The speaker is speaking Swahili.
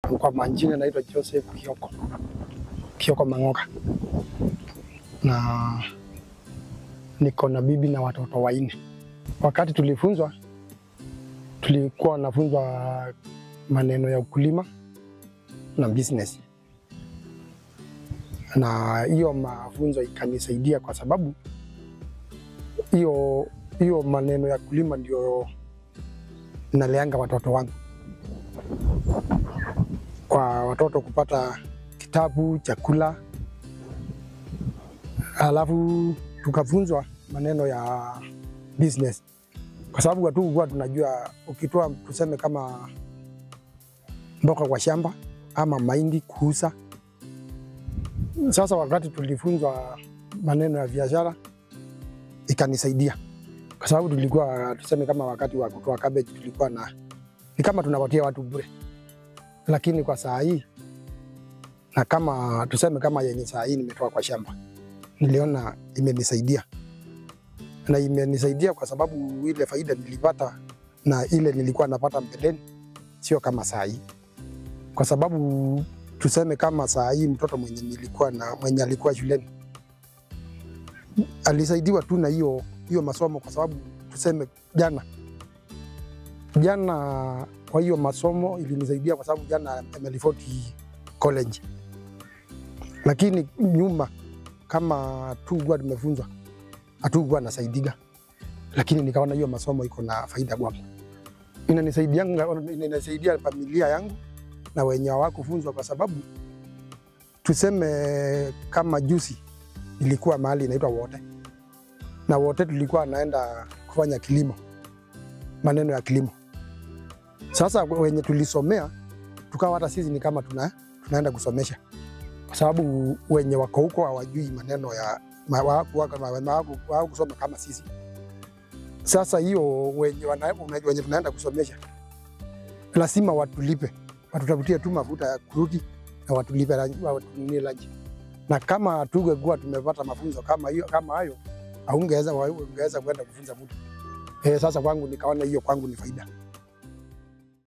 Kwa majina naitwa Joseph Kioko Mang'oka, na niko na bibi na watoto 4. Wakati tulikuwa nafunzwa maneno ya ukulima na business, na hiyo mafunzo ikanisaidia kwa sababu hiyo maneno ya kulima ndio naleanga watoto wangu, kwa watoto kupata kitabu, chakula. Alafu tukafunzwa maneno ya business, kwa sababu watu huwa tunajua ukitoa tuseme kama mboga kwa shamba ama mahindi kuuza. Sasa wakati tulifunzwa maneno ya biashara ikanisaidia, kwa sababu tulikuwa tuseme kama wakati wa kutoa cabbage tulikuwa ni kama tunawatia watu bure, lakini kwa saa hii na kama tuseme kama yenye saa hii nimetoa kwa shamba, niliona imenisaidia, na imenisaidia kwa sababu ile faida nilipata na ile nilikuwa napata mbeleni sio kama saa hii. Kwa sababu tuseme kama saa hii mtoto mwenye alikuwa shuleni alisaidiwa tu na hiyo masomo, kwa sababu tuseme jana kwa hiyo masomo ilinisaidia, kwa sababu jana nimeripoti college. Lakini nyuma kama tukuwa tumefunzwa hatukuwa nasaidiga, lakini nikaona hiyo masomo iko na faida kwangu. Inasaidia familia yangu na wenye hawakufunzwa, kwa sababu tuseme kama juzi ilikuwa mahali inaitwa Wote, na Wote tulikuwa naenda kufanya kilimo, maneno ya kilimo. Sasa wenye tulisomea tukawa hata sisi ni kama tunaenda kusomesha, kwa sababu wenye wako huko hawajui maneno ya kusoma kama sisi. Sasa hiyo wenye tunaenda kusomesha lazima watulipe, watutafutie tu mafuta ya kurudi na watulipe lunch. Na kama tungekuwa tumepata mafunzo kama hayo, ungeweza kwenda kufunza mtu. Sasa kwangu nikaona hiyo kwangu ni faida.